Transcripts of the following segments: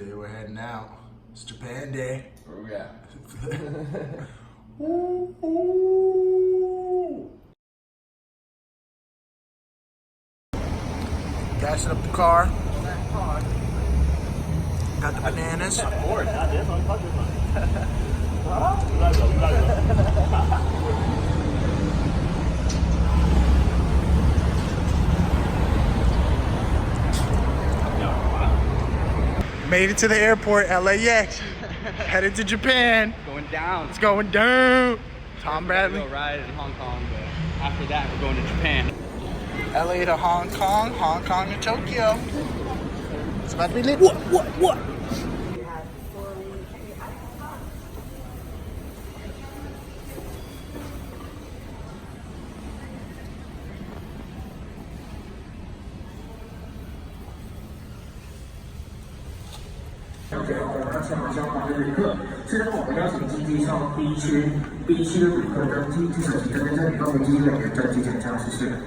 Today we're heading out. It's Japan Day. Where we at? Ooh, ooh. Gassing up the car. Got the bananas. Made it to the airport, LAX. Headed to Japan. Going down. It's going down. Tom Bradley. We'll go ride in Hong Kong, but after that we're going to Japan. LA to Hong Kong to Tokyo. It's about to be lit. What?前往消防的旅客，现在我们邀请经济舱 B 区的旅客登机，这手机跟在旅客飞机人员登机检查实施。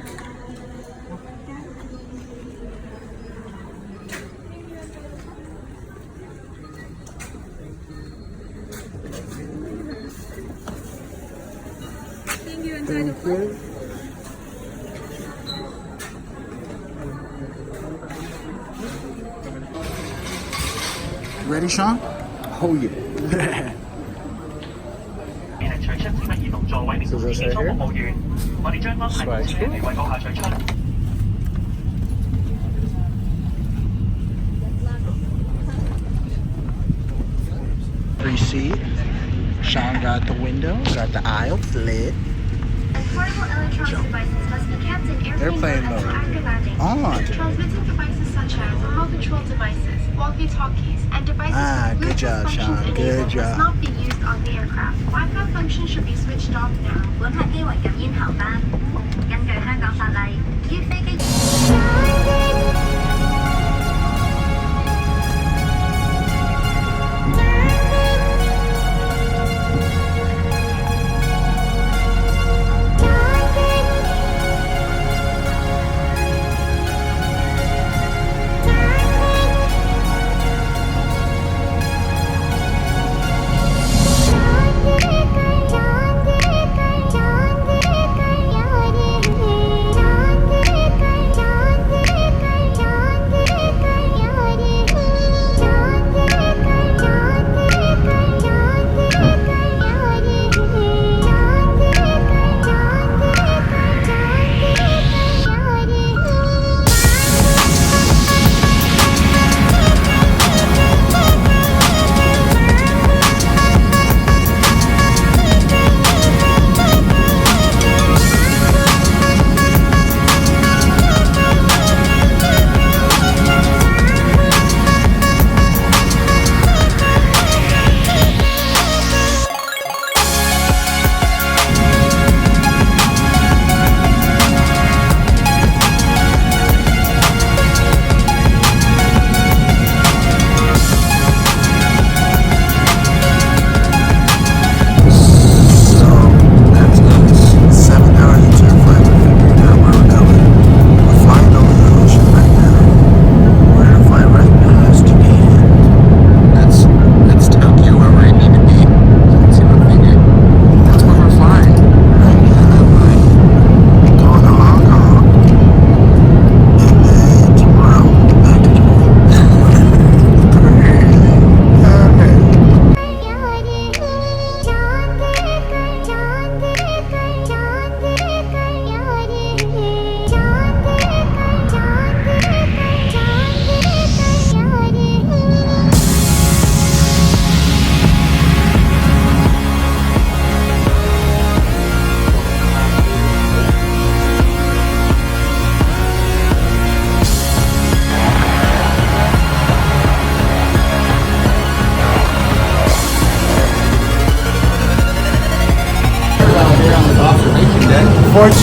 Thank you. Ready, Sean? Oh yeah. So this right here? Swag shoe. Free seat. Sean got the window, got the aisle lit. Portable electronic devices must be kept in Airplane mode. On. Transmitting devices such as remote control devices, walkie-talkies, and devices with good job, functions Sean. enabled Good must job. not be used on the aircraft. Wi-Fi function should be switched off now. 本客機為禁煙航班，根據香港法例，於飛機。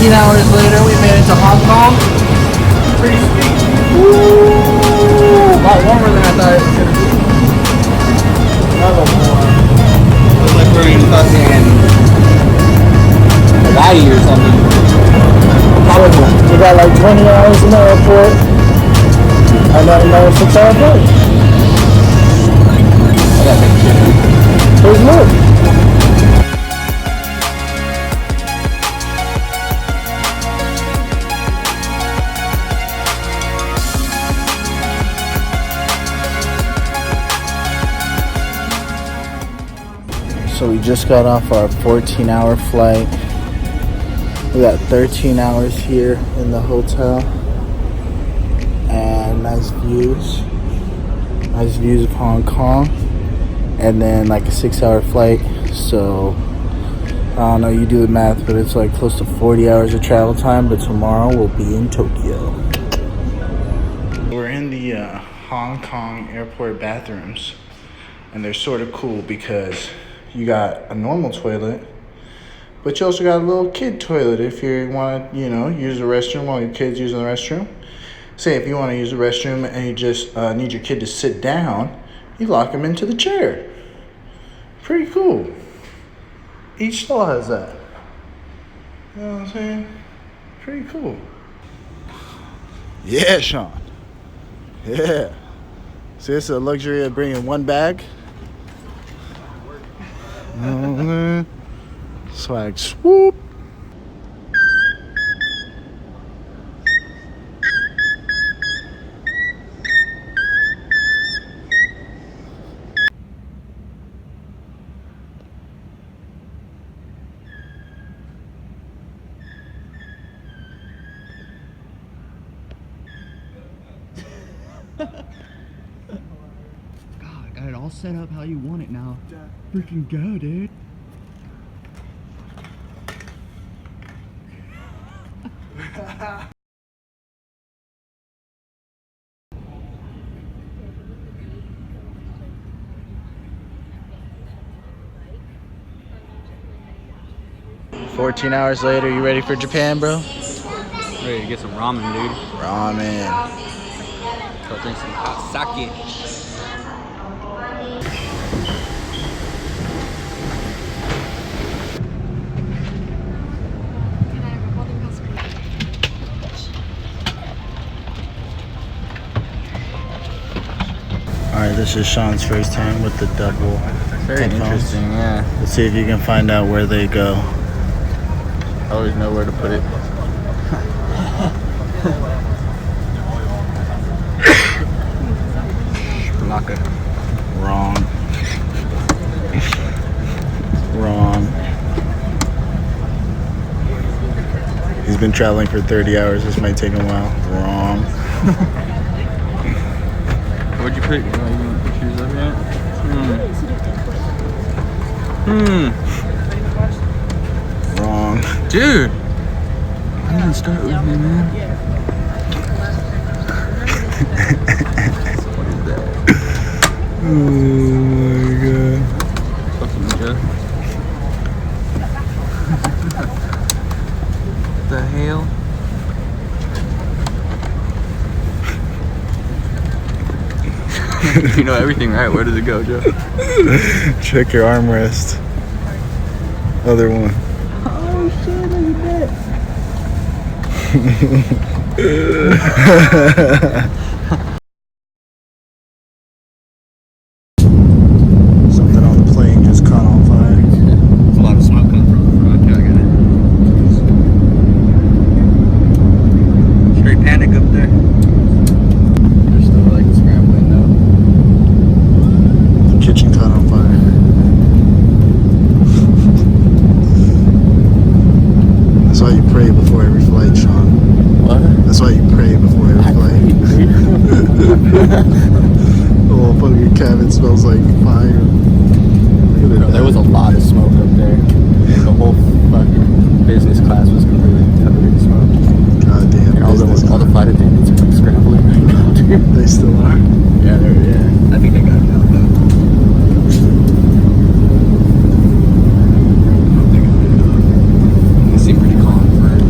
Hours later, we made it to Hong Kong. Pretty sweet. Woo! A lot warmer than I thought it was going to be. Not a little more. Looks like we're in fucking Hawaii or something. Probably. We got like 20 hours in the airport. And then another 6-hour flight. gotta make sure. Where's Luke? So we just got off our 14-hour flight. We got 13 hours here in the hotel. And nice views. Nice views of Hong Kong. And then like a 6-hour flight. So I don't know, you do the math, but it's like close to 40 hours of travel time. But tomorrow we'll be in Tokyo. We're in the Hong Kong airport bathrooms. And they're sort of cool because you got a normal toilet, but you also got a little kid toilet if you want to, use the restroom while your kid's using the restroom. Say if you want to use the restroom and you just need your kid to sit down, you lock him into the chair. Pretty cool. Each stall has that. You know what I'm saying? Pretty cool. Yeah, Sean. Yeah. See, this is a luxury of bringing one bag. Swag swoop. God, got it all set up how you want it now. Freaking go, dude. 14 hours later, you ready for Japan, bro? Ready to get some ramen, dude. Ramen. Go drink some hot sake. Alright, this is Sean's first time with the double Very headphones. interesting, yeah. Let's see if you can find out where they go. I always know where to put it. Naka. Wrong. Wrong. He's been traveling for 30 hours. This might take a while. Wrong. Where'd you put it? You want to put yours up yet? Wrong. Dude! I didn't start with me, man. What is that? Oh my god. Fucking Joe. What the hell? You know everything, right? Where does it go, Joe? Check your armrest. Other one. Oh shit, look at Something on the plane just caught on fire. There's a lot of smoke coming from the front. Yeah, I got it. Straight panic up there. They're still like scrambling though. The kitchen caught on fire. That's why you pray before every flight, Sean. What? That's why you pray before every flight. The whole fucking cabin smells like fire. Look at it. There was a lot of smoke up there. The whole fucking business class was completely covered in smoke. God damn. And all the flight attendants are like scrambling right now, dude. They still are. Yeah, I think they got it now though. They seem pretty calm for it.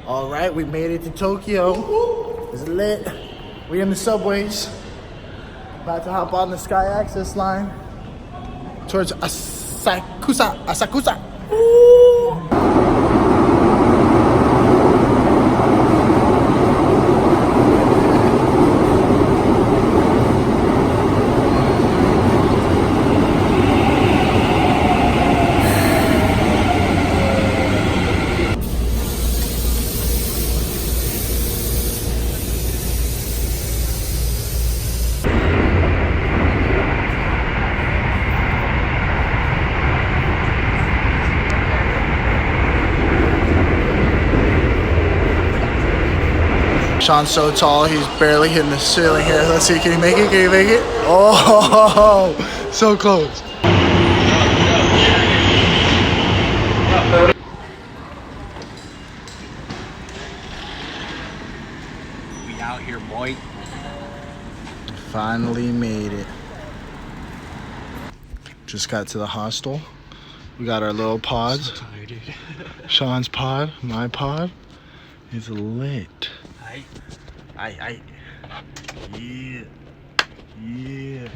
All right, we made it to Tokyo. It's lit. We in the subways. About to hop on the Sky Access line towards Asakusa. Ooh. Sean's so tall, he's barely hitting the ceiling here. Let's see, can he make it? Can he make it? Oh, so close. We out here, boy. Finally made it. Just got to the hostel. We got our little pods. So tired, dude. Sean's pod, my pod is lit. Aye. Yeah.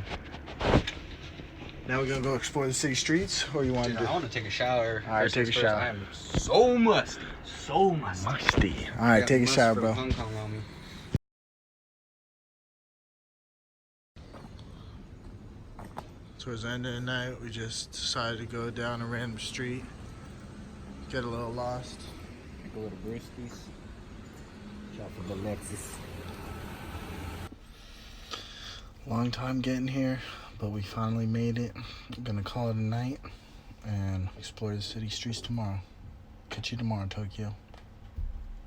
Now we're gonna go explore the city streets, or you want Dude, to do? I want to take a shower. All right, First take a things first, shower. I am so musty. So musty. Musty. All right, Got take a must shower, from bro. Hong Kong on me. Towards the end of the night, we just decided to go down a random street, get a little lost. Take a little briskies. Shop for the Lexus. Long time getting here, but we finally made it. I'm gonna call it a night and explore the city streets tomorrow. Catch you tomorrow, Tokyo.